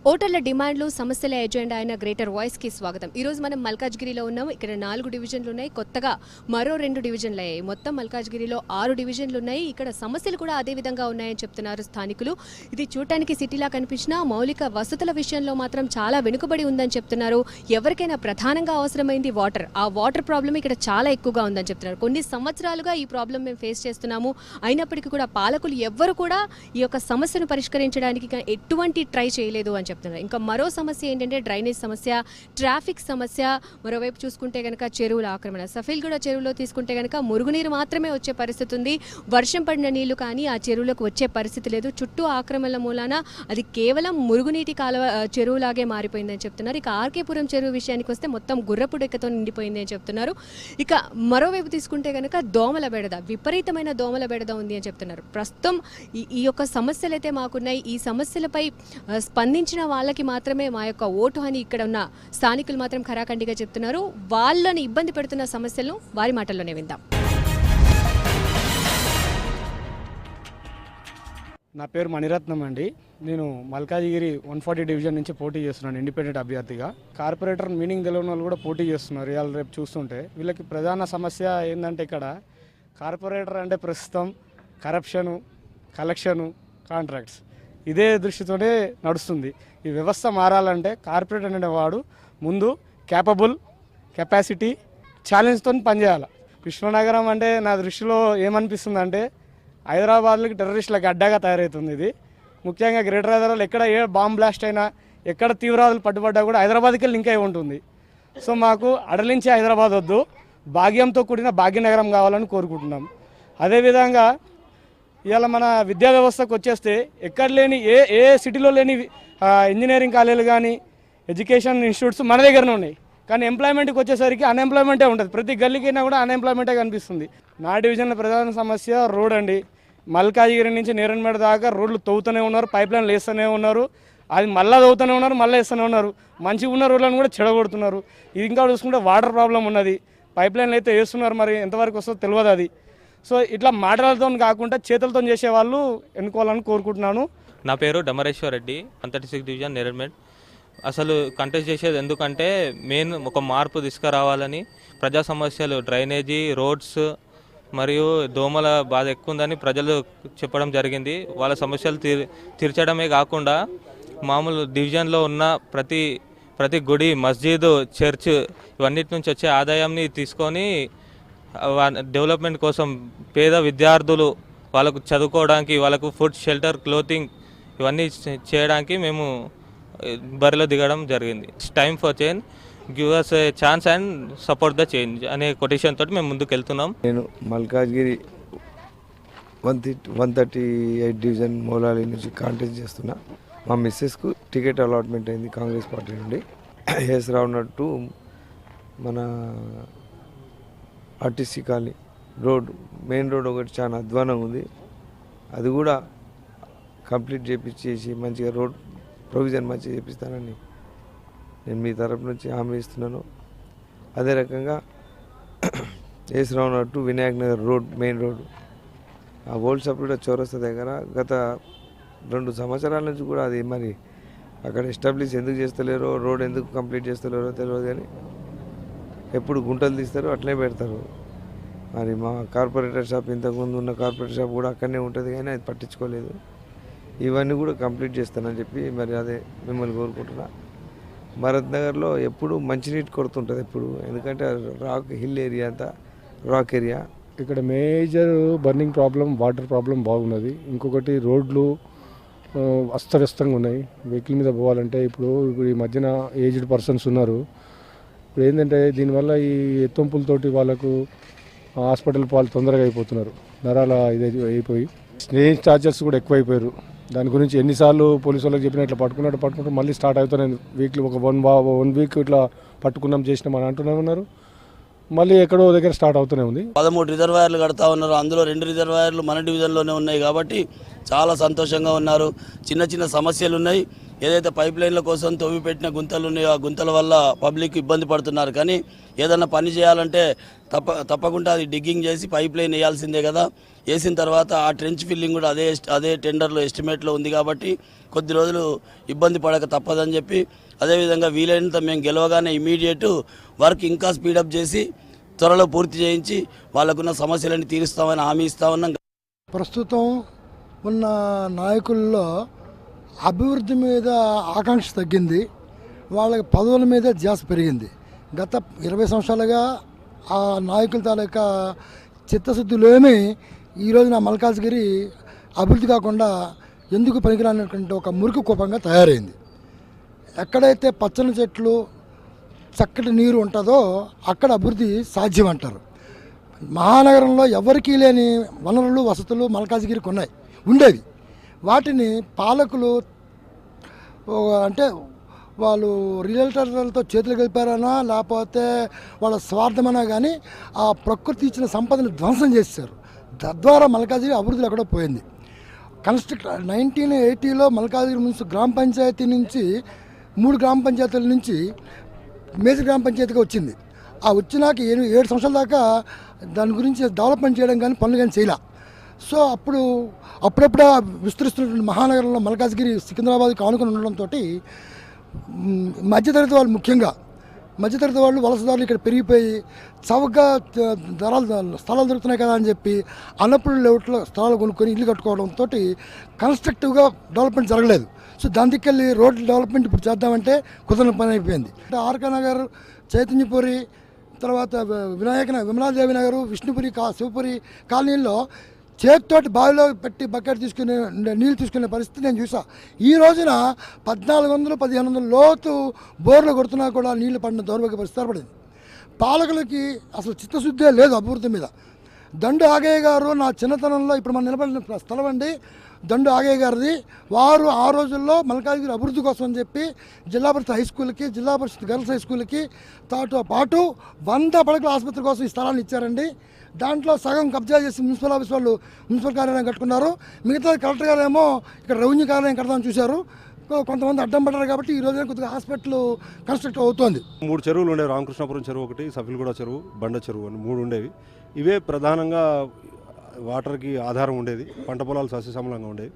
ఓటర్ల డిమాండ్లు సమస్యల ఎజెండా అయిన గ్రేటర్ వాయిస్ కి స్వాగతం. ఈ రోజు మనం మల్కాజ్గిరిలో ఉన్నాము. ఇక్కడ 4 డివిజన్లు ఉన్నాయి. కొత్తగా మరో 2 డివిజన్లు అయ్యాయి. మొత్తం మల్కాజ్గిరిలో 6 డివిజన్లు ఉన్నాయి. ఇక్కడ సమస్యలు కూడా అదే విధంగా ఉన్నాయని చెప్తున్నారు స్థానికులు. ఇది చూడటానికి సిటీలా కనిపించినా మౌలిక వసతుల విషయంలో మాత్రం చాలా వెనుకబడి ఉందని చెప్తున్నారు. ఎవరికైనా ప్రధానంగా అవసరమైంది వాటర్. ఆ వాటర్ ప్రాబ్లం ఇక్కడ చాలా ఎక్కువగా ఉందని చెప్తున్నారు. కొన్ని సంవత్సరాలుగా ఈ ప్రాబ్లం మేము ఫేస్ చేస్తున్నాము. అయినప్పటికీ కూడా పాలకులు ఎవ్వరు కూడా ఈ యొక్క సమస్యను పరిష్కరించడానికి ఎటువంటి ట్రై చేయలేదు అని చెప్తున్నారు. ఇంకా మరో సమస్య ఏంటంటే డ్రైనేజ్ సమస్య, ట్రాఫిక్ సమస్య. మరోవైపు చూసుకుంటే కనుక చెరువుల ఆక్రమణ. సఫీల్గూడ చెరువులో తీసుకుంటే కనుక మురుగునీరు మాత్రమే వచ్చే పరిస్థితి ఉంది. వర్షం పడిన నీళ్లు కానీ ఆ చెరువులకు వచ్చే పరిస్థితి లేదు. చుట్టూ ఆక్రమణల మూలాన అది కేవలం మురుగునీటి కాలువ చెరువులాగే మారిపోయిందని చెప్తున్నారు. ఇక ఆర్కేపురం చెరువు విషయానికి వస్తే మొత్తం గుర్రపు డెక్కతో నిండిపోయింది అని చెప్తున్నారు. ఇక మరోవైపు తీసుకుంటే కనుక దోమల బెడద, విపరీతమైన దోమల బెడద ఉంది అని చెప్తున్నారు. ప్రస్తుతం ఈ యొక్క సమస్యలు అయితే మాకున్నాయి. ఈ సమస్యలపై స్పందించిన వాళ్ళకి మాత్రమే మా యొక్క ఓటు అని ఇక్కడ ఉన్న స్థానికులు మాత్రం ఖరాఖండిగా చెప్తున్నారు. వాళ్ళని ఇబ్బంది పెడుతున్న సమస్యలను వారి మాటల్లోనే విందాం. నా పేరు మణిరత్నం అండి. నేను మల్కాజిగిరి 140 డివిజన్ నుంచి పోటీ చేస్తున్నాను ఇండిపెండెంట్ అభ్యర్థిగా. కార్పొరేటర్ మీనింగ్ తెలియని వాళ్ళు కూడా పోటీ చేస్తున్నారు. ఇవాళ రేపు చూస్తుంటే వీళ్ళకి ప్రధాన సమస్య ఏంటంటే ఇక్కడ కార్పొరేటర్ అంటే ప్రస్తుతం కరప్షను, కలెక్షను, కాంట్రాక్ట్స్ ఇదే దృష్టితోనే నడుస్తుంది. ఈ వ్యవస్థ మారాలంటే కార్పొరేటర్ అనేవాడు ముందు కెపాసిటీ, ఛాలెంజ్తో పనిచేయాలి. విశ్వనగరం అంటే నా దృష్టిలో ఏమనిపిస్తుంది అంటే హైదరాబాద్లోకి టెర్రరిస్టులకు అడ్డాగా తయారవుతుంది. ఇది ముఖ్యంగా గ్రేటర్ హైదరాబాద్లో ఎక్కడ ఏ బాంబ్ బ్లాస్ట్ అయినా, ఎక్కడ తీవ్రవాదులు పట్టుబడ్డా కూడా హైదరాబాద్కి లింక్ అయి ఉంటుంది. సో మాకు అడలించే హైదరాబాద్ వద్దు, భాగ్యంతో కూడిన భాగ్యనగరం కావాలని కోరుకుంటున్నాం. అదేవిధంగా ఇవాళ మన విద్యా వ్యవస్థకు వచ్చేస్తే ఎక్కడ లేని ఏ సిటీలో లేని ఇంజనీరింగ్ కాలేజీలు కానీ ఎడ్యుకేషన్ ఇన్స్టిట్యూట్స్ మన దగ్గరనే ఉన్నాయి. కానీ ఎంప్లాయ్మెంట్కి వచ్చేసరికి అన్ఎంప్లాయ్మెంటే ఉంటుంది. ప్రతి గల్లీకైనా కూడా అన్ఎంప్లాయ్మెంటే కనిపిస్తుంది. నా డివిజన్లో ప్రధాన సమస్య రోడ్ అండి. మల్కాజిగిరి నుంచి నేరన్మేడ దాకా రోడ్లు తవ్వుతూనే ఉన్నారు, పైప్ లైన్లు వేస్తూనే ఉన్నారు. అది మళ్ళీ తవ్వుతూనే ఉన్నారు, మళ్ళీ వేస్తూనే ఉన్నారు. మంచిగా ఉన్న రోడ్లను కూడా చెడగొడుతున్నారు. ఇది ఇంకా చూసుకుంటే వాటర్ ప్రాబ్లం ఉన్నది. పైప్ లైన్లు అయితే వేస్తున్నారు, మరి ఎంతవరకు వస్తుందో తెలియదు అది. సో ఇట్లా మాటలతో కాకుండా చేతులతో చేసే వాళ్ళు ఎన్నుకోవాలని కోరుకుంటున్నాను. నా పేరు డమరేశ్వర్ రెడ్డి, 136 డివిజన్ నేరన్మేడ్. అసలు కంటెస్ట్ చేసేది ఎందుకంటే మెయిన్ ఒక మార్పు తీసుకురావాలని, ప్రజా సమస్యలు డ్రైనేజీ, రోడ్స్ మరియు దోమల బాధ ఎక్కువ ఉందని ప్రజలు చెప్పడం జరిగింది. వాళ్ళ సమస్యలు తీర్చడమే కాకుండా మామూలు డివిజన్లో ఉన్న ప్రతి గుడి, మస్జిద్, చర్చ్ ఇవన్నిటి నుంచి వచ్చే ఆదాయాన్ని తీసుకొని డెవలప్మెంట్ కోసం పేద విద్యార్థులు వాళ్ళకు చదువుకోవడానికి, వాళ్ళకు ఫుడ్, షెల్టర్, క్లోతింగ్ ఇవన్నీ చేయడానికి మేము బరిలో దిగడం జరిగింది. Time for change, give us a chance and support the change అనే కొటేషన్ తోటి మేము ముందుకు వెళ్తున్నాం. నేను మల్కాజ్గిరి 138 డివిజన్ మూలాలి నుంచి కాంటెస్ట్ చేస్తున్నా. మా మిస్సెస్కు టికెట్ అలాట్మెంట్ అయింది కాంగ్రెస్ పార్టీ నుండి. ఎస్ రావునట్టు మన ఆర్టీసీ కాలనీ మెయిన్ రోడ్ ఒకటి చాలా అధ్వానంగా ఉంది. అది కూడా కంప్లీట్ చేపించేసి మంచిగా రోడ్ ప్రొవిజన్ మంచిగా చేపిస్తానని నేను మీ తరపు నుంచి హామీ ఇస్తున్నాను. అదే రకంగా ఎస్ రావునట్టు వినాయక్ నగర్ మెయిన్ రోడ్, ఆ ఓల్డ్ సప్లైడ్ చౌరస్తా దగ్గర గత 2 సంవత్సరాల నుంచి కూడా అది మరి అక్కడ ఎస్టాబ్లిష్ ఎందుకు చేస్తలేరో, రోడ్ ఎందుకు కంప్లీట్ చేస్తలేరో తెలియదు. కానీ ఎప్పుడు గుంటలు తీస్తారో అట్లే పెడతారు. మరి మా కార్పొరేటర్ షాప్, ఇంతకుముందు ఉన్న కార్పొరేటర్ షాప్ కూడా అక్కడనే ఉంటుంది, కానీ అది పట్టించుకోలేదు. ఇవన్నీ కూడా కంప్లీట్ చేస్తానని చెప్పి మరి అదే మిమ్మల్ని కోరుకుంటున్నా. భరత్ నగర్లో ఎప్పుడు మంచినీటి కొరత ఉంటుంది ఎప్పుడు, ఎందుకంటే హిల్ ఏరియా అంతా రాక్ ఏరియా. ఇక్కడ major burning problem, water problem బాగున్నది. ఇంకొకటి రోడ్లు అస్తవ్యస్తంగా ఉన్నాయి. వెహికల్ మీద పోవాలంటే ఇప్పుడు ఈ మధ్యన ఏజ్డ్ పర్సన్స్ ఉన్నారు. ఇప్పుడు ఏంటంటే దీనివల్ల ఈ ఎత్తొంపులతోటి వాళ్ళకు హాస్పిటల్ పాలు తొందరగా అయిపోతున్నారు. నరాల ఇది అయిపోయి స్నేక్ ఛార్జెస్ కూడా ఎక్కువైపోయారు. దాని గురించి ఎన్నిసార్లు పోలీసు వాళ్ళకి చెప్పినా ఇట్లా పట్టుకుంటూ మళ్ళీ స్టార్ట్ అవుతున్నాయి. వీక్లీ ఒక 1 వీక్ ఇట్లా పట్టుకున్నాం చేసినాం అని అంటూనే ఉన్నారు. మళ్ళీ ఎక్కడో దగ్గర స్టార్ట్ అవుతూనే ఉంది. 13 రిజర్వాయర్లు కడతా ఉన్నారు. అందులో 2 రిజర్వాయర్లు మన డివిజన్లోనే ఉన్నాయి కాబట్టి చాలా సంతోషంగా ఉన్నారు. చిన్న సమస్యలు ఉన్నాయి. ఏదైతే పైప్ లైన్ల కోసం తవ్వి పెట్టిన గుంతలు ఉన్నాయో ఆ గుంతల వల్ల పబ్లిక్ ఇబ్బంది పడుతున్నారు. కానీ ఏదన్నా పని చేయాలంటే తప్పకుండా అది డిగ్గింగ్ చేసి పైప్ లైన్ వేయాల్సిందే కదా. వేసిన తర్వాత ఆ ట్రెంచ్ ఫిల్లింగ్ కూడా అదే టెండర్లో ఎస్టిమేట్లో ఉంది కాబట్టి కొద్ది రోజులు ఇబ్బంది పడక తప్పదని చెప్పి, అదేవిధంగా వీలైనంత మేము గెలవగానే ఇమీడియట్ వర్క్ ఇంకా స్పీడప్ చేసి త్వరలో పూర్తి చేయించి వాళ్ళకున్న సమస్యలన్నీ తీరుస్తామని హామీ ఇస్తా ఉన్నాం. ప్రస్తుతం ఉన్న నాయకుల్లో అభివృద్ధి మీద ఆకాంక్ష తగ్గింది, వాళ్ళకి పదవుల మీద ధ్యాస పెరిగింది. గత 20 సంవత్సరాలుగా ఆ నాయకుల తాలూకా చిత్తశుద్ధిలోనే ఈరోజు నా మల్కాజ్గిరి అభివృద్ధి కాకుండా ఎందుకు పనికిరానటువంటి ఒక మురికి కూపంగా తయారైంది. ఎక్కడైతే పచ్చని చెట్లు చక్కటి నీరు ఉంటుందో అక్కడ అభివృద్ధి సాధ్యం అంటారు. మహానగరంలో ఎవరికీ లేని వనరులు వసతులు మల్కాజ్గిరికి ఉండేవి. వాటిని పాలకులు అంటే వాళ్ళు రియల్టర్లతో చేతులు కలిపారనా లేకపోతే వాళ్ళ స్వార్థమనా కానీ ఆ ప్రకృతి ఇచ్చిన సంపదను ధ్వంసం చేశారు. తద్వారా మల్కాజ్గిరి అభివృద్ధి ఎక్కడో పోయింది. 1980లో మల్కాజ్గిరి మున్సిపల్ గ్రామ పంచాయతీ నుంచి 3 గ్రామ పంచాయతీల నుంచి మేజర్ గ్రామ పంచాయతీగా వచ్చింది. ఆ వచ్చినాక 7 సంవత్సరాల దాకా దాని గురించి డెవలప్మెంట్ చేయడం కానీ పనులు కానీ చేయలే. సో అప్పుడప్పుడు విస్తరిస్తున్నటువంటి మహానగరంలో మల్కాజ్గిరి సికింద్రాబాద్కి ఆనుకొని ఉండడంతో మధ్యతరగతి వాళ్ళు, ముఖ్యంగా మధ్యతరగతి వాళ్ళు వలసదారులు ఇక్కడ పెరిగిపోయి చౌకగా స్థలాలు దొరుకుతున్నాయి కదా అని చెప్పి అన్నప్పుడు లేఅవుట్లో స్థలాలు కొనుక్కొని ఇల్లు కట్టుకోవడంతో కన్స్ట్రక్టివ్గా డెవలప్మెంట్ జరగలేదు. సో దాని దిక్కెళ్ళి రోడ్ల డెవలప్మెంట్ ఇప్పుడు చేద్దామంటే కుదరని పని అయిపోయింది. ఆర్కా నగర్, చైతన్యపురి, తర్వాత విమలాదేవి నగర్, విష్ణుపురి, శివపురి కాలనీల్లో చేతితోటి బావిలో పెట్టి బకెట్ తీసుకునే నీళ్ళు తీసుకునే పరిస్థితి నేను చూసా. ఈ రోజున 1400-1500 లోతు బోర్లు కొడుతున్నా కూడా నీళ్లు పడిన దౌర్భాగ్య పరిస్థితి ఏర్పడింది. పాలకులకి అసలు చిత్తశుద్ధే లేదు అభివృద్ధి మీద. దండు ఆగయ్య గారు నా చిన్నతనంలో, ఇప్పుడు మనం నిలబడిన స్థలం అండి దండు ఆగయ్య గారిది. వారు ఆ రోజుల్లో మల్కాజ్గిరి అభివృద్ధి కోసం అని చెప్పి జిల్లా పరిషత్ హై స్కూల్కి, జిల్లా పరిషత్ గర్ల్స్ హై స్కూల్కి పాటు 100 పడకల ఆసుపత్రి కోసం ఈ స్థలాన్ని ఇచ్చారండి. దాంట్లో సగం కబ్జా చేసి మున్సిపల్ ఆఫీస్ వాళ్ళు మున్సిపల్ కార్యాలయం కట్టుకున్నారు. మిగతా కలెక్టర్ గారు ఏమో ఇక్కడ రెవెన్యూ కార్యాలయం కడదామని చూశారు. కొంతమంది అడ్డం పడ్డారు కాబట్టి ఈ రోజున కొద్దిగా హాస్పిటల్ కన్స్ట్రక్ట్ అవుతోంది. 3 చెరువులు ఉండేవి. రామకృష్ణాపురం చెరువు ఒకటి, సఫిల్గూడ చెరువు, బండ చెరువు అని 3 ఉండేవి. ఇవే ప్రధానంగా వాటర్కి ఆధారం ఉండేది. పంట పొలాలు సస్యశ్యామలంగా ఉండేవి.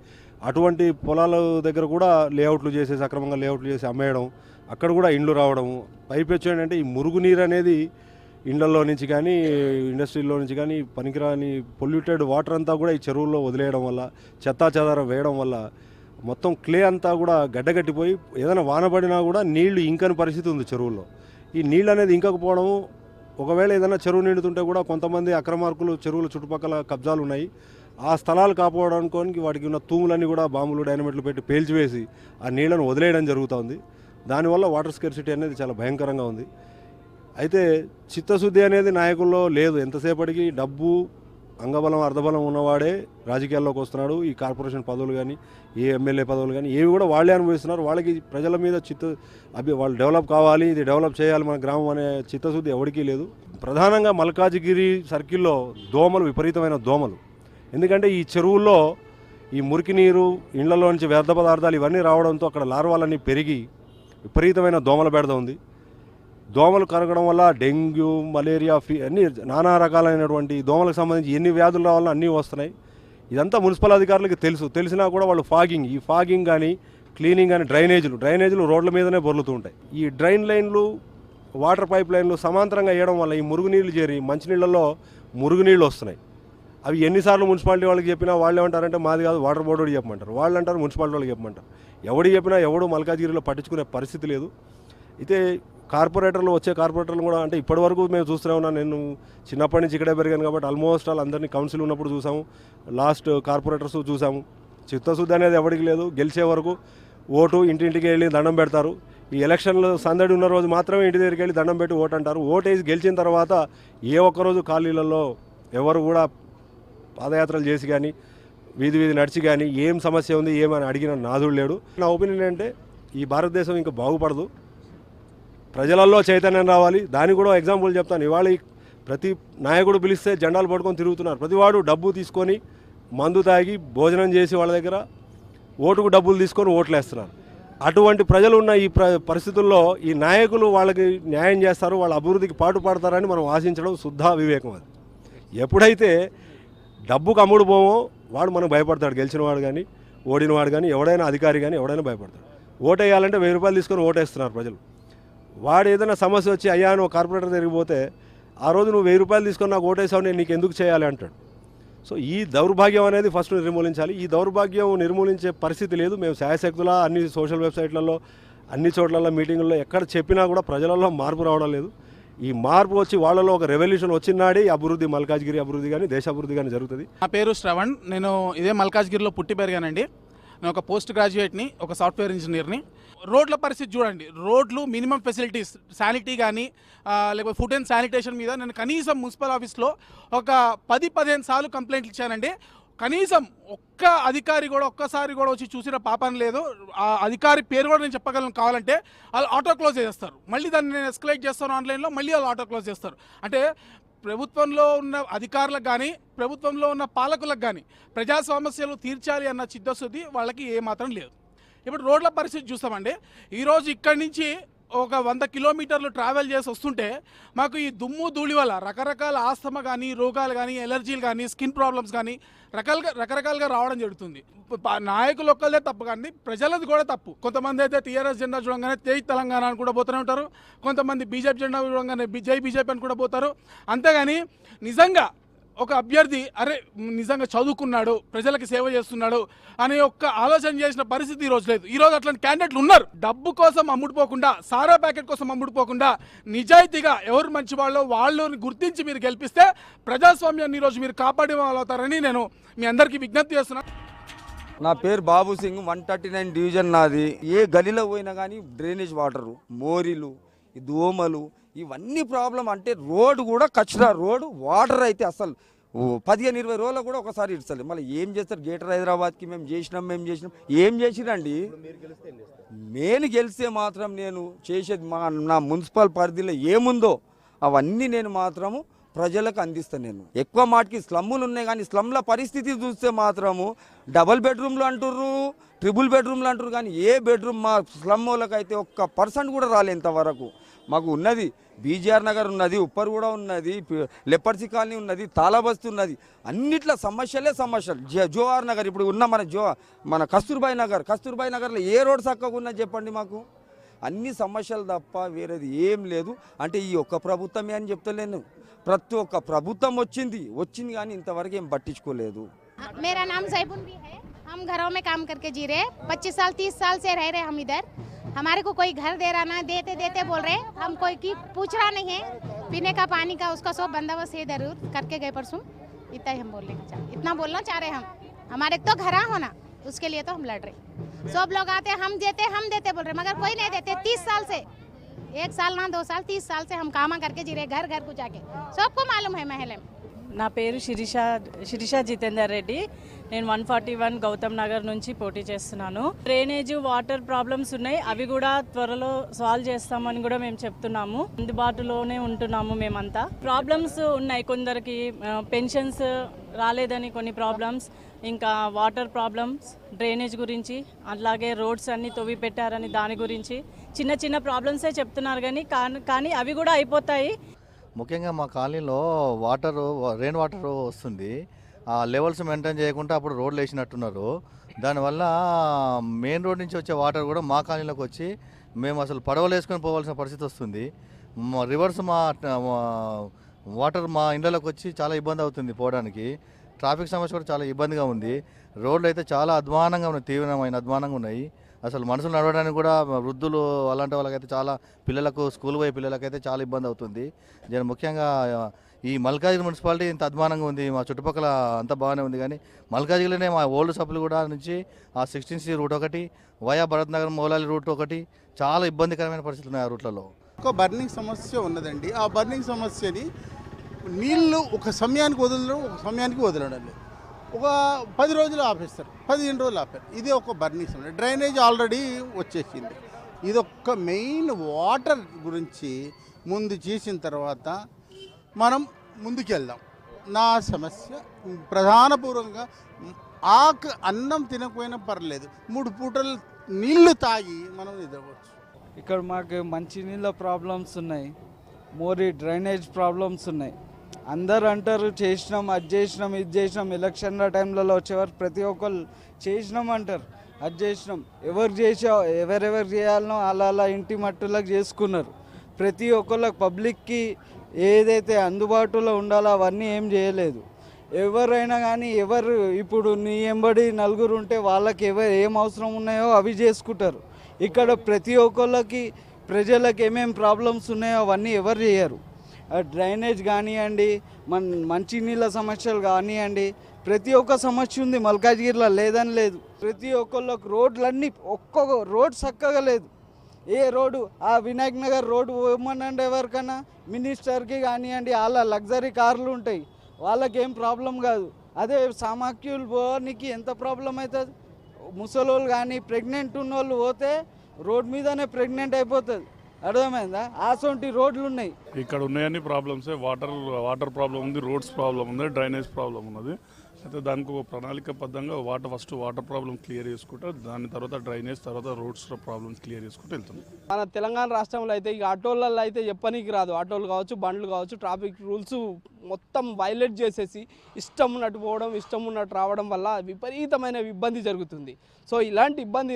అటువంటి పొలాల దగ్గర కూడా లేఅవుట్లు చేసి సక్రమంగా లేఅవుట్లు చేసి అమ్మేయడం, అక్కడ కూడా ఇండ్లు రావడం. పైపెచ్చు ఏంటంటే ఈ మురుగునీరు అనేది ఇండ్లలో నుంచి కానీ ఇండస్ట్రీల్లో నుంచి కానీ పనికిరాని పొల్యూటెడ్ వాటర్ అంతా కూడా ఈ చెరువుల్లో వదిలేయడం వల్ల, చెత్తా చెదారం వేయడం వల్ల మొత్తం క్లే అంతా కూడా గడ్డగట్టిపోయి ఏదైనా వాన పడినా కూడా నీళ్లు ఇంకని పరిస్థితి ఉంది చెరువుల్లో. ఈ నీళ్ళు అనేది ఇంకకపోవడం, ఒకవేళ ఏదైనా చెరువు నిండుతుంటే కూడా కొంతమంది అక్రమార్కులు చెరువుల చుట్టుపక్కల కబ్జాలు ఉన్నాయి. ఆ స్థలాలు కాపాడడానికి వాటికి ఉన్న తూములన్నీ కూడా బాంబులు, డైనమిట్లు పెట్టి పేల్చివేసి ఆ నీళ్లను వదిలేయడం జరుగుతుంది. దానివల్ల వాటర్ స్కేర్సిటీ అనేది చాలా భయంకరంగా ఉంది. అయితే చిత్తశుద్ధి అనేది నాయకుల్లో లేదు. ఎంతసేపటికి డబ్బు, అంగబలం, అర్ధబలం ఉన్నవాడే రాజకీయాల్లోకి వస్తున్నాడు. ఈ కార్పొరేషన్ పదవులు కానీ, ఏ ఎమ్మెల్యే పదవులు కానీ ఏవి కూడా వాళ్ళే అనుభవిస్తున్నారు. వాళ్ళకి ప్రజల మీద వాళ్ళు డెవలప్ కావాలి, ఇది డెవలప్ చేయాలి మన గ్రామం అనే చిత్తశుద్ధి ఎవరికీ లేదు. ప్రధానంగా మల్కాజ్గిరి సర్కిల్లో దోమలు, విపరీతమైన దోమలు. ఎందుకంటే ఈ చెరువుల్లో ఈ మురికి నీరు, ఇళ్లలో నుంచి వ్యర్థ పదార్థాలు ఇవన్నీ రావడంతో అక్కడ లార్వాలన్నీ పెరిగి విపరీతమైన దోమల బెడద ఉంది. దోమలు కరగడం వల్ల డెంగ్యూ, మలేరియా, అన్ని నానా రకాలైనటువంటి దోమలకు సంబంధించి ఎన్ని వ్యాధులు రావాలన్నా అన్నీ వస్తున్నాయి. ఇదంతా మున్సిపల్ అధికారులకి తెలిసినా కూడా వాళ్ళు ఈ ఫాగింగ్ కానీ, క్లీనింగ్ కానీ, డ్రైనేజీలు రోడ్ల మీదనే బొర్లుతూ ఉంటాయి. ఈ డ్రైన్ లైన్లు, వాటర్ పైప్ లైన్లు సమాంతరంగా వేయడం వల్ల ఈ మురుగునీళ్ళు చేరి మంచినీళ్ళల్లో మురుగునీళ్ళు వస్తున్నాయి. అవి ఎన్నిసార్లు మున్సిపాలిటీ వాళ్ళకి చెప్పినా వాళ్ళు ఏమంటారంటే మాది కాదు, వాటర్ బోర్డు వాడికి చెప్పమంటారు. వాళ్ళు అంటారు మున్సిపాలిటీ వాళ్ళకి చెప్పమంటారు. ఎవడు చెప్పినా ఎవడు మల్కాజ్గిరిలో పట్టించుకునే పరిస్థితి లేదు. అయితే వచ్చే కార్పొరేటర్లు కూడా, అంటే ఇప్పటివరకు మేము చూస్తూనే ఉన్నాం. నేను చిన్నప్పటి నుంచి ఇక్కడే పెరిగాను కాబట్టి ఆల్మోస్ట్ అందరినీ కౌన్సిల్ ఉన్నప్పుడు చూసాము, లాస్ట్ కార్పొరేటర్స్ చూసాము. చిత్తశుద్ధి అనేది ఎవరికి లేదు. గెలిచే వరకు ఓటు ఇంటింటికి వెళ్ళి దండం పెడతారు. ఈ ఎలక్షన్లు సందడి ఉన్న రోజు మాత్రమే ఇంటి దగ్గరికి వెళ్ళి దండం పెట్టి ఓటు అంటారు. ఓటు వేసి గెలిచిన తర్వాత ఏ ఒక్కరోజు ఖాళీలలో ఎవరు కూడా పాదయాత్రలు చేసి కానీ, వీధి నడిచి కానీ ఏం సమస్య ఉంది ఏమని అడిగిన నాదుడు లేడు. నా ఒపీనియన్ ఏంటంటే ఈ భారతదేశం ఇంకా బాగుపడదు. ప్రజలలో చైతన్యం రావాలి. దానికి కూడా ఎగ్జాంపుల్ చెప్తాను. ఇవాళ ప్రతి నాయకుడు పిలిస్తే జెండాలు పట్టుకొని తిరుగుతున్నారు. ప్రతివాడు డబ్బు తీసుకొని మందు తాగి భోజనం చేసి వాళ్ళ దగ్గర ఓటుకు డబ్బులు తీసుకొని ఓట్లు వేస్తున్నారు. అటువంటి ప్రజలు ఉన్న ఈ పరిస్థితుల్లో ఈ నాయకులు వాళ్ళకి న్యాయం చేస్తారు, వాళ్ళ అభివృద్ధికి పాటుపడతారని మనం ఆశించడం శుద్ధ వివేకం. అది ఎప్పుడైతే డబ్బుకు అమ్ముడు పోమో వాడు మనకు భయపడతాడు. గెలిచినవాడు కానీ ఓడినవాడు కానీ ఎవడైనా అధికారి కానీ ఎవడైనా భయపడతాడు. ఓటేయాలంటే 1000 రూపాయలు తీసుకొని ఓటేస్తున్నారు ప్రజలు. వాడు ఏదైనా సమస్య వచ్చి అయ్యా నువ్వు కార్పొరేటర్ తిరిగిపోతే ఆ రోజు నువ్వు 1000 రూపాయలు తీసుకొని నాకు ఓటేసావు, నేను నీకు ఎందుకు చేయాలి అంటాడు. సో ఈ దౌర్భాగ్యం అనేది ఫస్ట్ నిర్మూలించాలి. ఈ దౌర్భాగ్యం నిర్మూలించే పరిస్థితి లేదు. మేము శాయశక్తులా అన్ని సోషల్ వెబ్సైట్లలో అన్ని చోట్లలో మీటింగుల్లో ఎక్కడ చెప్పినా కూడా ప్రజలలో మార్పు రావడం లేదు. ఈ మార్పు వచ్చి వాళ్ళలో ఒక రెవల్యూషన్ వచ్చినాడే ఈ అభివృద్ధి, మల్కాజ్గిరి అభివృద్ధి కానీ దేశాభివృద్ధి కానీ జరుగుతుంది. నా పేరు శ్రవణ్. నేను ఇదే మల్కాజ్గిరిలో పుట్టి పెరిగానండి. నేను ఒక పోస్ట్ గ్రాడ్యుయేట్ని, ఒక సాఫ్ట్వేర్ ఇంజనీర్ని. రోడ్ల పరిస్థితి చూడండి. రోడ్లు మినిమం ఫెసిలిటీస్, శానిటీ కానీ లేకపోతే ఫుడ్ అండ్ శానిటేషన్ మీద నేను కనీసం మున్సిపల్ ఆఫీస్లో ఒక 10-15 సార్లు కంప్లైంట్లు ఇచ్చానండి. కనీసం ఒక్క అధికారి కూడా ఒక్కసారి కూడా వచ్చి చూసిన పాపం లేదు. ఆ అధికారి పేరు కూడా నేను చెప్పగలను కావాలంటే. వాళ్ళు ఆటో క్లోజ్ చేస్తారు, మళ్ళీ దాన్ని నేను ఎస్కలేట్ చేస్తాను ఆన్లైన్లో, మళ్ళీ వాళ్ళు ఆటో క్లోజ్ చేస్తారు. అంటే ప్రభుత్వంలో ఉన్న అధికారులకు కానీ ప్రభుత్వంలో ఉన్న పాలకులకు కానీ ప్రజా సమస్యలు తీర్చాలి అన్న చిత్తశుద్ధి వాళ్ళకి ఏమాత్రం లేదు. ఇప్పుడు రోడ్ల పరిస్థితి చూస్తామండి. ఈరోజు ఇక్కడి నుంచి ఒక 100 కిలోమీటర్లు ట్రావెల్ చేసి వస్తుంటే మాకు ఈ దుమ్ము ధూళి వల్ల రకరకాల ఆస్తమా కానీ రోగాలు కానీ ఎలర్జీలు కానీ స్కిన్ ప్రాబ్లమ్స్ కానీ రకరకాలుగా రావడం జరుగుతుంది. నాయకులు ఒక్కళ్ళే తప్పు కానీ ప్రజలది కూడా తప్పు. కొంతమంది అయితే టీఆర్ఎస్ జెండా చూడంగానే తేజ్ తెలంగాణ అని కూడా పోతూనే ఉంటారు. కొంతమంది బీజేపీ జెండా చూడంగానే జై బీజేపీ అని కూడా పోతారు. అంతేగాని నిజంగా ఒక అభ్యర్థి అరే నిజంగా చదువుకున్నాడు, ప్రజలకు సేవ చేస్తున్నాడు అనే ఒక్క ఆలోచన చేసిన పరిస్థితి ఈరోజు లేదు. ఈరోజు అట్లాంటి క్యాండిడేట్లు ఉన్నారు. డబ్బు కోసం అమ్ముడుపోకుండా, సారా ప్యాకెట్ కోసం అమ్ముడుపోకుండా నిజాయితీగా ఎవరు మంచి వాళ్ళో వాళ్ళని గుర్తించి మీరు గెలిపిస్తే ప్రజాస్వామ్యాన్ని ఈరోజు మీరు కాపాడే వాళ్ళు అవుతారని నేను మీ అందరికీ విజ్ఞప్తి చేస్తున్నాను. నా పేరు బాబు సింగ్, 139 డివిజన్ నాది. ఏ గలీలో పోయినా కానీ డ్రైనేజ్ వాటరు, మోరీలు, ఈ దోమలు ఇవన్నీ ప్రాబ్లం. అంటే రోడ్డు కూడా కచరా రోడ్డు, వాటర్ అయితే అసలు 15-20 రోజులు కూడా ఒకసారి ఇడ్చాలి. మళ్ళీ ఏం చేస్తారు? గ్రేటర్ హైదరాబాద్కి మేము చేసినాం ఏం చేసిరండి. నేను గెలిస్తే మాత్రం నేను చేసేది నా మున్సిపల్ పరిధిలో ఏముందో అవన్నీ నేను మాత్రము ప్రజలకు అందిస్తాను. నేను ఎక్కువ మాటికి స్లమ్ములు ఉన్నాయి కానీ స్లమ్ల పరిస్థితి చూస్తే మాత్రము డబుల్ బెడ్రూమ్లు అంటుర్రు, ట్రిపుల్ బెడ్రూమ్లు అంటారు కానీ ఏ బెడ్రూమ్ మా స్లమ్ వాళ్ళకైతే 1% కూడా రాలే ఇంతవరకు. మాకు ఉన్నది బీజీఆర్ నగర్ ఉన్నది, ఉప్పర్ కూడా ఉన్నది, లెపర్సీ కాలనీ ఉన్నది, తాళబస్తీ ఉన్నది. అన్నిట్ల సమస్యలే సమస్యలు. జోహార్ నగర్ ఇప్పుడు ఉన్న మన కస్తూర్బాయి నగర్లో ఏ రోడ్ చక్కగా ఉన్నది చెప్పండి మాకు. అన్ని సమస్యలు తప్ప వేరేది ఏం లేదు. అంటే ఈ ఒక్క ప్రభుత్వమే అని చెప్తలేను, ప్రతి ఒక్క ప్రభుత్వం వచ్చింది కానీ ఇంతవరకు ఏం పట్టించుకోలేదు. मेरा नाम जैबुन भी है। हम घरों में काम करके जी रहे, 25 साल 30 साल से रह रहे हम इधर। हमारे को कोई घर दे रहा ना, देते बोल रहे, हम कोई की पूछ रहा नहीं है। पीने का पानी का उसका सब बंदोबस्त है जरूर करके गए परसों। इतना ही हम इतना बोलना चाह रहे हम। हमारे तो घर होना उसके लिए तो हम लड़ रहे। सब लोग आते हम देते बोल रहे, मगर कोई नहीं देते। 30 साल से, 1 साल ना 2 साल 30 साल से हम काम करके जी रहे, घर को जाके सबको मालूम है महल में। నా పేరు శిరీష జితేందర్ రెడ్డి. నేను 141 గౌతమ్ నగర్ నుంచి పోటీ చేస్తున్నాను. డ్రైనేజ్ వాటర్ ప్రాబ్లమ్స్ ఉన్నాయి, అవి కూడా త్వరలో సాల్వ్ చేస్తామని కూడా మేము చెప్తున్నాము. అందుబాటులోనే ఉంటున్నాము మేమంతా. ప్రాబ్లమ్స్ ఉన్నాయి, కొందరికి పెన్షన్స్ రాలేదని కొన్ని ప్రాబ్లమ్స్, ఇంకా వాటర్ ప్రాబ్లమ్స్, డ్రైనేజ్ గురించి, అలాగే రోడ్స్ అన్ని తవ్వి పెట్టారని దాని గురించి చిన్న ప్రాబ్లమ్సే చెప్తున్నారు కానీ అవి కూడా అయిపోతాయి. ముఖ్యంగా మా కాలనీలో రెయిన్ వాటర్ వస్తుంది. ఆ లెవెల్స్ మెయింటైన్ చేయకుండా అప్పుడు రోడ్లు వేసినట్టున్నారు. దానివల్ల మెయిన్ రోడ్ నుంచి వచ్చే వాటర్ కూడా మా కాలనీలోకి వచ్చి మేము అసలు పడవలు వేసుకొని పోవాల్సిన పరిస్థితి వస్తుంది. రివర్స్ మా వాటర్ మా ఇండ్లలోకి వచ్చి చాలా ఇబ్బంది అవుతుంది పోవడానికి. ట్రాఫిక్ సమస్య కూడా చాలా ఇబ్బందిగా ఉంది. రోడ్లు అయితే చాలా అధ్వానంగా ఉన్నాయి, తీవ్రమైన అధ్వానంగా ఉన్నాయి. అసలు మనుషులు నడవడానికి కూడా వృద్ధులు అలాంటి వాళ్ళకైతే చాలా పిల్లలకు స్కూల్ పోయే పిల్లలకైతే చాలా ఇబ్బంది అవుతుంది. ముఖ్యంగా ఈ మల్కాజ్గిరి మున్సిపాలిటీ ఇంత అధ్వానంగా ఉంది. మా చుట్టుపక్కల అంతా బాగానే ఉంది కానీ మల్కాజ్గిరిలోనే మా ఓల్డ్ సప్లు కూడా నుంచి ఆ 16C రూట్ ఒకటి, వయా భరత్ నగర్ మౌలాలి రూట్ ఒకటి చాలా ఇబ్బందికరమైన పరిస్థితులు ఉన్నాయి ఆ రూట్లలో. ఒక బర్నింగ్ సమస్య ఉన్నదండి. ఆ బర్నింగ్ సమస్యని నీళ్లు ఒక సమయానికి వదలడం లేదు. ఒక 10 రోజులు ఆపేస్తారు, 15 రోజులు ఆపారు. ఇది ఒక బర్నింగ్ సమస్య. డ్రైనేజ్ ఆల్రెడీ వచ్చేసింది. ఇది ఒక మెయిన్ వాటర్ గురించి ముందు చేసిన తర్వాత మనం ముందుకెళ్దాం. నా సమస్య ప్రధానపూర్వకంగా అన్నం తినకపోయినా పర్లేదు, 3 పూటలు నీళ్లు తాగి మనం నిద్రపోవచ్చు. ఇక్కడ మాకు మంచినీళ్ళ ప్రాబ్లమ్స్ ఉన్నాయి, మోరీ డ్రైనేజ్ ప్రాబ్లమ్స్ ఉన్నాయి. అందరు అంటారు చేసినాం, అది చేసినాం, ఇది చేసినాం. ఎలక్షన్ల టైంలలో వచ్చేవారు ప్రతి ఒక్కరు చేసినాం అంటారు, అది చేసినాం. ఎవరెవరు చేయాలనో అలా ఇంటి మట్టులకు చేసుకున్నారు. ప్రతి ఒక్కళ్ళకి పబ్లిక్కి ఏదైతే అందుబాటులో ఉండాలో అవన్నీ ఏం చేయలేదు. ఎవరైనా కానీ ఇప్పుడు నీ ఎంబడి నలుగురు ఉంటే వాళ్ళకి ఏం అవసరం ఉన్నాయో అవి చేసుకుంటారు. ఇక్కడ ప్రతి ఒక్కళ్ళకి ప్రజలకు ఏమేం ప్రాబ్లమ్స్ ఉన్నాయో అవన్నీ ఎవరు చేయరు. డ్రైనేజ్ కానివ్వండి, మంచినీళ్ళ సమస్యలు కానివ్వండి, ప్రతి ఒక్క సమస్య ఉంది మల్కాజ్గిరిలో, లేదని లేదు. ప్రతి ఒక్కళ్ళకి రోడ్లన్నీ ఒక్కొక్క రోడ్ చక్కగా లేదు. ఏ రోడ్డు ఆ వినాయక్ నగర్ రోడ్డు పోమనండి ఎవరికన్నా, మినిస్టర్కి కానివ్వండి, వాళ్ళ లగ్జరీ కార్లు ఉంటాయి, వాళ్ళకి ఏం ప్రాబ్లం కాదు. అదే సామాఖ్యులు పోనీకి ఎంత ప్రాబ్లం అవుతుంది. ముసలోళ్ళు కానీ ప్రెగ్నెంట్ ఉన్నోళ్ళు పోతే రోడ్ మీదనే ప్రెగ్నెంట్ అయిపోతుంది. అర్థమైందా? అసొంటి రోడ్లు ఉన్నాయి. ఇక్కడ ఉన్నాయని ప్రాబ్లమ్సే. వాటర్ ప్రాబ్లం ఉంది, రోడ్స్ ప్రాబ్లం ఉంది, డ్రైనేజ్ ప్రాబ్లం ఉన్నది. అయితే దానికి ఒక ప్రణాళికబద్ధంగా ఫస్ట్ వాటర్ ప్రాబ్లం క్లియర్ చేసుకుంటే, దాని తర్వాత డ్రైనేజ్, తర్వాత రోడ్స్ ప్రాబ్లమ్స్ క్లియర్ చేసుకుంటూ వెళ్తుంది. మన తెలంగాణ రాష్ట్రంలో అయితే ఇక ఆటోలలో అయితే చెప్పనీకి రాదు. ఆటోలు కావచ్చు, బండ్లు కావచ్చు, ట్రాఫిక్ రూల్స్ మొత్తం వైలేట్ చేసేసి ఇష్టం ఉన్నట్టు పోవడం, ఇష్టం ఉన్నట్టు రావడం వల్ల విపరీతమైన ఇబ్బంది జరుగుతుంది. సో ఇలాంటి ఇబ్బంది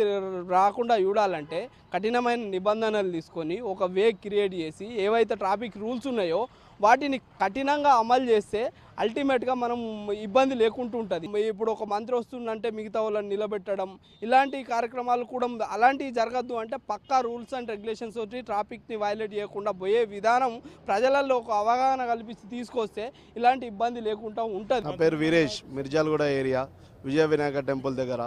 రాకుండా చూడాలంటే కఠినమైన నిబంధనలు తీసుకొని ఒక వే క్రియేట్ చేసి ఏవైతే ట్రాఫిక్ రూల్స్ ఉన్నాయో వాటిని కఠినంగా అమలు చేస్తే అల్టిమేట్గా మనం ఇబ్బంది లేకుండా ఉంటుంది. ఇప్పుడు ఒక మంత్రి వస్తుందంటే మిగతా వాళ్ళని నిలబెట్టడం, ఇలాంటి కార్యక్రమాలు కూడా అలాంటివి జరగద్దు అంటే పక్కా రూల్స్ అండ్ రెగ్యులేషన్స్ వచ్చి ట్రాఫిక్ని వైలేట్ చేయకుండా పోయే విధానం ప్రజలలో ఒక అవగాహన కల్పించి తీసుకొస్తే ఇలాంటి ఇబ్బంది లేకుండా ఉంటుంది. నా పేరు వీరేష్, మిర్జాలగూడ ఏరియా, విజయ వినాయక టెంపుల్ దగ్గర.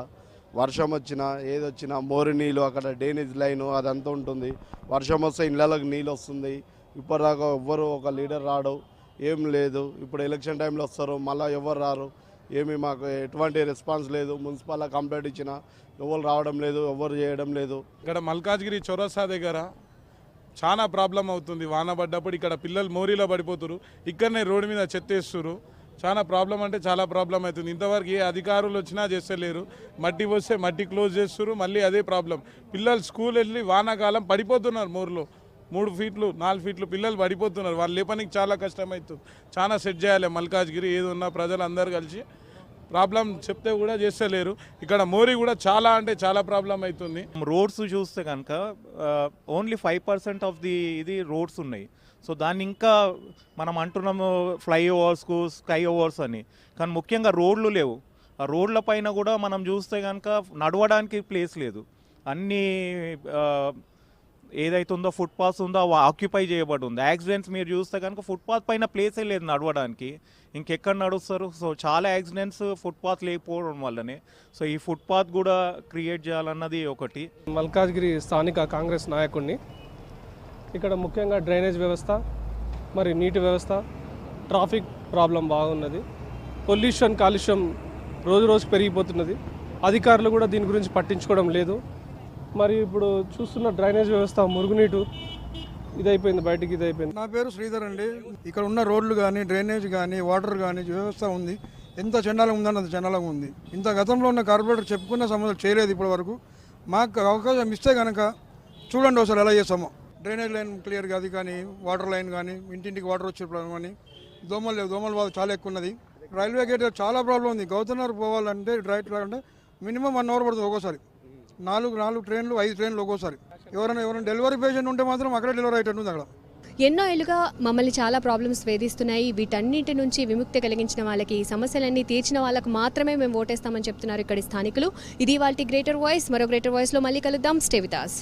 వర్షం వచ్చినా ఏదొచ్చినా మోరి నీళ్ళు, అక్కడ డ్రైనేజ్ లైను అదంతా ఉంటుంది. వర్షం వస్తే ఇళ్ళకి నీళ్ళు వస్తుంది. ఇప్పటిదాకా ఎవ్వరు ఒక లీడర్ రాడు, ఏం లేదు. ఇప్పుడు ఎలక్షన్ టైంలో వస్తారు, మళ్ళీ ఎవరు రారు. ఏమి మాకు ఎటువంటి రెస్పాన్స్ లేదు. మున్సిపల్ కంప్లైంట్ ఇచ్చినా ఎవరు రావడం లేదు, ఎవరు చేయడం లేదు. ఇక్కడ మల్కాజ్గిరి చౌరస్తా దగ్గర చాలా ప్రాబ్లం అవుతుంది. వాన పడ్డప్పుడు ఇక్కడ పిల్లలు మోరీలో పడిపోతున్నారు, ఇక్కడనే రోడ్డు మీద చెత్తేస్తున్నారు. చాలా ప్రాబ్లం అంటే చాలా ప్రాబ్లం అవుతుంది. ఇంతవరకు ఏ అధికారులు వచ్చినా చేస్తలేరు. మట్టి వస్తే మట్టి క్లోజ్ చేస్తున్నారు, మళ్ళీ అదే ప్రాబ్లం. పిల్లలు స్కూల్ వెళ్ళి వానాకాలం పడిపోతున్నారు మోర్లో. 3 ఫీట్లు 4 ఫీట్లు పిల్లలు పడిపోతున్నారు. వాళ్ళు లేపనికి చాలా కష్టమవుతుంది. చాలా సెట్ చేయాలి మల్కాజ్గిరి. ఏది ఉన్నా ప్రజలు అందరు కలిసి ప్రాబ్లం చెప్తే కూడా చేస్తలేరు. ఇక్కడ మోరీ కూడా చాలా అంటే చాలా ప్రాబ్లం అవుతుంది. రోడ్స్ చూస్తే కనుక ఓన్లీ 5% ఆఫ్ ఇది రోడ్స్ ఉన్నాయి. సో దాన్ని ఇంకా మనం అంటున్నాము ఫ్లైఓవర్స్కు, స్కై ఓవర్స్ అని, కానీ ముఖ్యంగా రోడ్లు లేవు. ఆ రోడ్ల పైన కూడా మనం చూస్తే కనుక నడవడానికి ప్లేస్ లేదు. అన్నీ ఏదైతే ఉందో ఫుట్పాత్ ఉందో అవి ఆక్యుపై చేయబడి ఉంది. యాక్సిడెంట్స్ మీరు చూస్తే కనుక ఫుట్పాత్ పైన ప్లేసే లేదు నడవడానికి, ఇంకెక్కడ నడుస్తారు. సో చాలా యాక్సిడెంట్స్ ఫుట్పాత్ లేకపోవడం వల్లనే. సో ఈ ఫుట్పాత్ కూడా క్రియేట్ చేయాలన్నది ఒకటి. మల్కాజ్గిరి స్థానిక కాంగ్రెస్ నాయకుడిని. ఇక్కడ ముఖ్యంగా డ్రైనేజ్ వ్యవస్థ, మరి నీటి వ్యవస్థ, ట్రాఫిక్ ప్రాబ్లం బాగున్నది. పొల్యూషన్, కాలుష్యం రోజు రోజు పెరిగిపోతున్నది. అధికారులు కూడా దీని గురించి పట్టించుకోవడం లేదు. మరి ఇప్పుడు చూస్తున్న డ్రైనేజ్ వ్యవస్థ, మురుగునీటు ఇదైపోయింది, బయటికి ఇదైపోయింది. నా పేరు శ్రీధర్ అండి. ఇక్కడ ఉన్న రోడ్లు కానీ, డ్రైనేజ్ కానీ, వాటర్ కానీ వ్యవస్థ ఉంది. ఎంత చండాలంగా ఉందని అంత చండాలంగా ఉంది. ఇంత గతంలో ఉన్న కార్పొరేటర్ చెప్పుకున్న సమస్యలు చేయలేదు ఇప్పటి వరకు. మాకు అవకాశం ఇస్తే కనుక చూడండి ఒకసారి ఎలా చేస్తామో. డ్రైనేజ్ లైన్ క్లియర్ కాదు, కానీ వాటర్ లైన్ కానీ, ఇంటింటికి వాటర్ వచ్చే ప్రాబ్లం కానీ, దోమలు లేవు, దోమల బాధ చాలా ఎక్కువ ఉన్నది. రైల్వే గేట్ చాలా ప్రాబ్లం ఉంది. గౌతమ్నగర్ పోవాలంటే రైట్ అంటే మినిమం 1 అవర్ పడుతుంది. ఒక్కోసారి 4 ట్రైన్లు 5 ట్రైన్లు ఒక్కోసారి. ఎవరైనా డెలివరీ పేషెంట్ ఉంటే మాత్రం అక్కడే డెలివరీ అయ్యేటట్టు ఉంది అక్కడ. ఎన్నో ఏళ్లుగా మమ్మల్ని చాలా ప్రాబ్లమ్స్ వేధిస్తున్నాయి. వీటన్నిటి నుంచి విముక్తి కలిగించిన వాళ్ళకి, ఈ సమస్యలన్నీ తీర్చిన వాళ్ళకు మాత్రమే మేము ఓటేస్తామని చెప్తున్నారు ఇక్కడి స్థానికులు. ఇది వాళ్ళ గ్రేటర్ వాయిస్. మరో గ్రేటర్ వాయిస్లో మళ్ళీ కలుద్దాం. Stay with us.